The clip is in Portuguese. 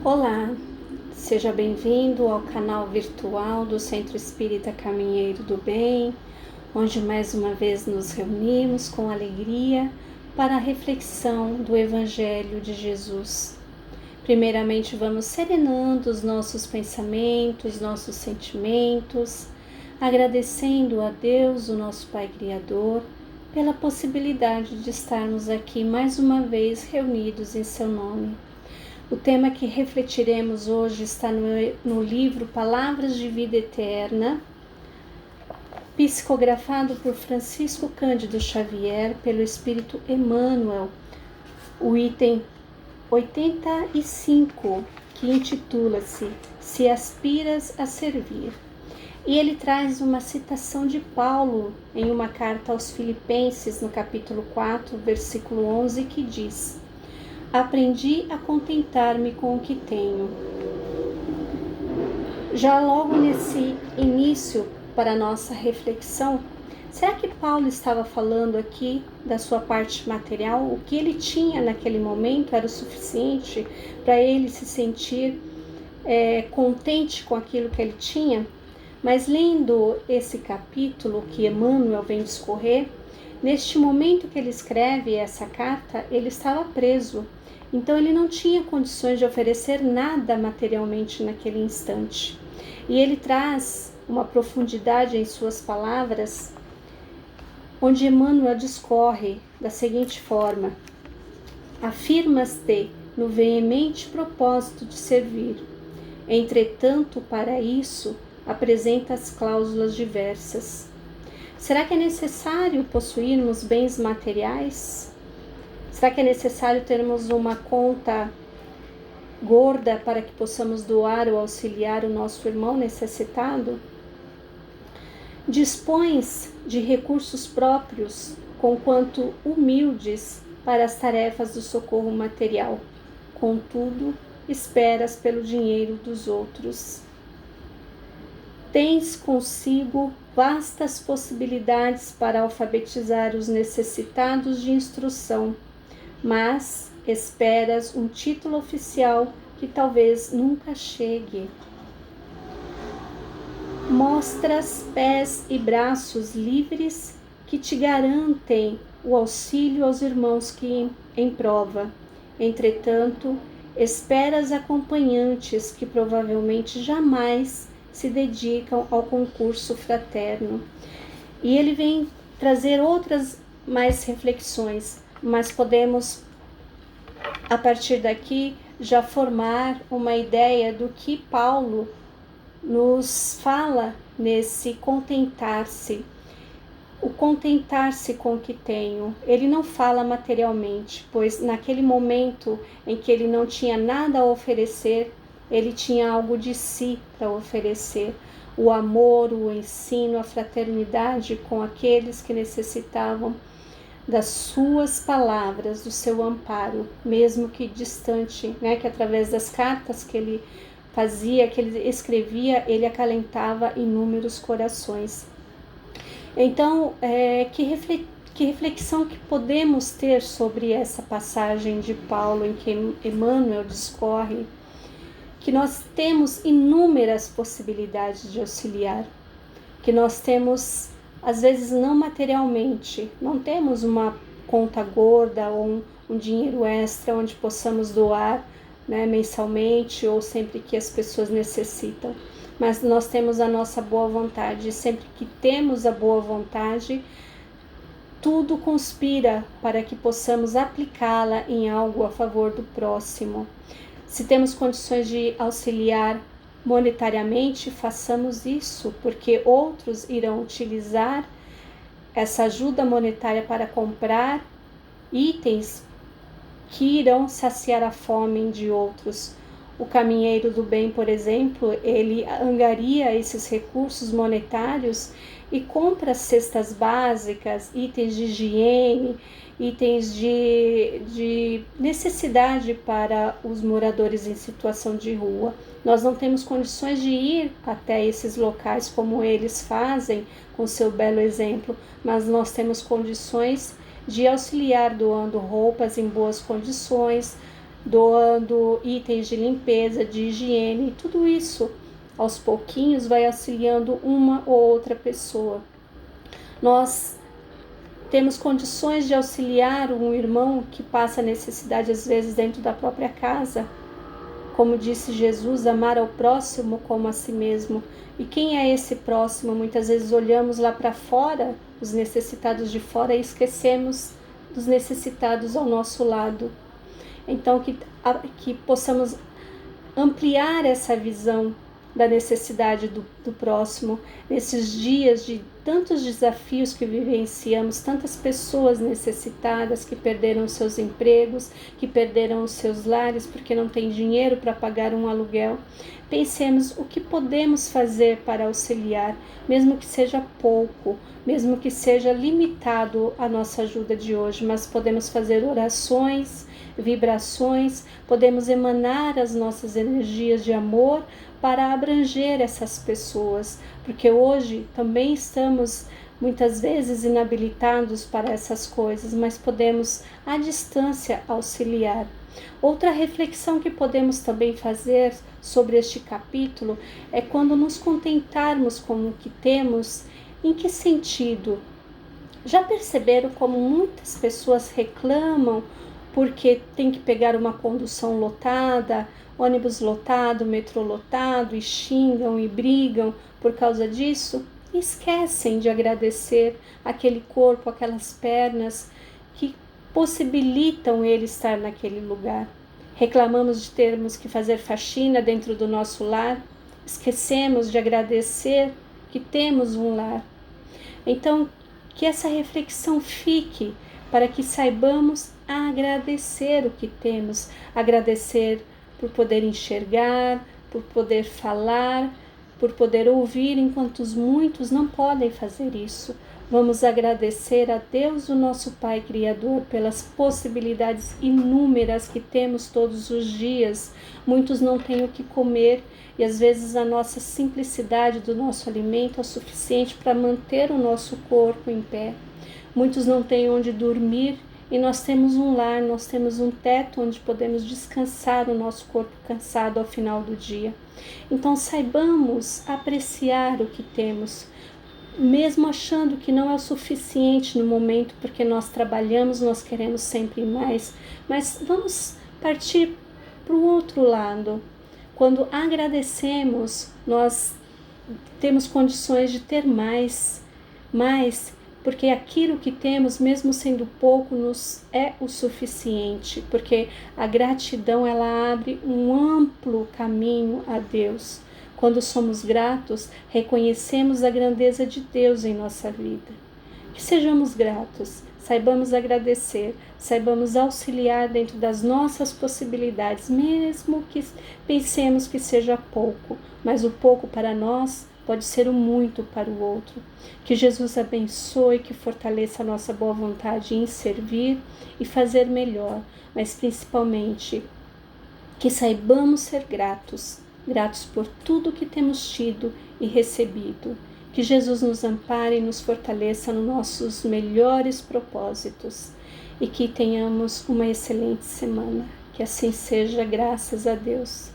Olá, seja bem-vindo ao canal virtual do Centro Espírita Caminheiro do Bem, onde mais uma vez nos reunimos com alegria para a reflexão do Evangelho de Jesus. Primeiramente, vamos serenando os nossos pensamentos, nossos sentimentos, agradecendo a Deus, o nosso Pai Criador, pela possibilidade de estarmos aqui mais uma vez reunidos em seu nome. O tema que refletiremos hoje está no livro Palavras de Vida Eterna, psicografado por Francisco Cândido Xavier, pelo Espírito Emmanuel, o item 85, que intitula-se Se Aspiras a Servir. E ele traz uma citação de Paulo em uma carta aos Filipenses, no capítulo 4, versículo 11, que diz: Aprendi a contentar-me com o que tenho. Já logo nesse início para a nossa reflexão, será que Paulo estava falando aqui da sua parte material? O que ele tinha naquele momento era o suficiente para ele se sentir contente com aquilo que ele tinha? Mas lendo esse capítulo que Emmanuel vem discorrer, neste momento que ele escreve essa carta, ele estava preso. Então ele não tinha condições de oferecer nada materialmente naquele instante. E ele traz uma profundidade em suas palavras, onde Emmanuel discorre da seguinte forma: afirmas-te no veemente propósito de servir. Entretanto, para isso, apresentas cláusulas diversas. Será que é necessário possuirmos bens materiais? Será que é necessário termos uma conta gorda para que possamos doar ou auxiliar o nosso irmão necessitado? Dispões de recursos próprios, conquanto humildes, para as tarefas do socorro material. Contudo, esperas pelo dinheiro dos outros. Tens consigo vastas possibilidades para alfabetizar os necessitados de instrução, mas esperas um título oficial que talvez nunca chegue. Mostras pés e braços livres que te garantem o auxílio aos irmãos que em prova. Entretanto, esperas acompanhantes que provavelmente jamais se dedicam ao concurso fraterno. E ele vem trazer outras mais reflexões, mas podemos, a partir daqui, já formar uma ideia do que Paulo nos fala nesse contentar-se. O contentar-se com o que tenho. Ele não fala materialmente, pois naquele momento em que ele não tinha nada a oferecer, ele tinha algo de si para oferecer. O amor, o ensino, a fraternidade com aqueles que necessitavam das suas palavras, do seu amparo, mesmo que distante, que através das cartas que ele fazia, que ele escrevia, ele acalentava inúmeros corações. Então, que reflexão que podemos ter sobre essa passagem de Paulo em que Emmanuel discorre que nós temos inúmeras possibilidades de auxiliar, que nós temos, às vezes não materialmente, não temos uma conta gorda ou um dinheiro extra onde possamos doar mensalmente ou sempre que as pessoas necessitam, mas nós temos a nossa boa vontade, e sempre que temos a boa vontade, tudo conspira para que possamos aplicá-la em algo a favor do próximo. Se temos condições de auxiliar monetariamente, façamos isso, porque outros irão utilizar essa ajuda monetária para comprar itens que irão saciar a fome de outros. O caminheiro do bem, por exemplo, ele angaria esses recursos monetários e compra cestas básicas, itens de higiene, itens de necessidade para os moradores em situação de rua. Nós não temos condições de ir até esses locais como eles fazem, com seu belo exemplo, mas nós temos condições de auxiliar doando roupas em boas condições, doando itens de limpeza, de higiene, tudo isso aos pouquinhos vai auxiliando uma ou outra pessoa. Nós temos condições de auxiliar um irmão que passa necessidade às vezes dentro da própria casa. Como disse Jesus, amar ao próximo como a si mesmo. E quem é esse próximo? Muitas vezes olhamos lá para fora, os necessitados de fora, e esquecemos dos necessitados ao nosso lado. Então, que possamos ampliar essa visão da necessidade do próximo, nesses dias de tantos desafios que vivenciamos, tantas pessoas necessitadas que perderam seus empregos, que perderam os seus lares porque não tem dinheiro para pagar um aluguel. Pensemos o que podemos fazer para auxiliar, mesmo que seja pouco, mesmo que seja limitado a nossa ajuda de hoje, mas podemos fazer orações, vibrações, podemos emanar as nossas energias de amor para abranger essas pessoas, porque hoje também estamos muitas vezes inabilitados para essas coisas, mas podemos à distância auxiliar. Outra reflexão que podemos também fazer sobre este capítulo é quando nos contentarmos com o que temos, em que sentido? Já perceberam como muitas pessoas reclamam porque tem que pegar uma condução lotada, ônibus lotado, metrô lotado, e xingam e brigam por causa disso? E esquecem de agradecer aquele corpo, aquelas pernas que possibilitam ele estar naquele lugar. Reclamamos de termos que fazer faxina dentro do nosso lar, esquecemos de agradecer que temos um lar. Então, que essa reflexão fique para que saibamos agradecer o que temos, agradecer por poder enxergar, por poder falar, por poder ouvir, enquanto muitos não podem fazer isso. Vamos agradecer a Deus, o nosso Pai Criador, pelas possibilidades inúmeras que temos todos os dias. Muitos não têm o que comer e às vezes a nossa simplicidade do nosso alimento é suficiente para manter o nosso corpo em pé. Muitos não têm onde dormir e nós temos um lar, nós temos um teto onde podemos descansar o nosso corpo cansado ao final do dia. Então saibamos apreciar o que temos, mesmo achando que não é o suficiente no momento, porque nós trabalhamos, nós queremos sempre mais, mas vamos partir para o outro lado. Quando agradecemos, nós temos condições de ter mais, porque aquilo que temos, mesmo sendo pouco, nos é o suficiente, porque a gratidão ela abre um amplo caminho a Deus. Quando somos gratos, reconhecemos a grandeza de Deus em nossa vida. Que sejamos gratos, saibamos agradecer, saibamos auxiliar dentro das nossas possibilidades, mesmo que pensemos que seja pouco, mas o pouco para nós pode ser o muito para o outro. Que Jesus abençoe, que fortaleça a nossa boa vontade em servir e fazer melhor, mas principalmente que saibamos ser gratos por tudo que temos tido e recebido. Que Jesus nos ampare e nos fortaleça nos nossos melhores propósitos e que tenhamos uma excelente semana. Que assim seja, graças a Deus.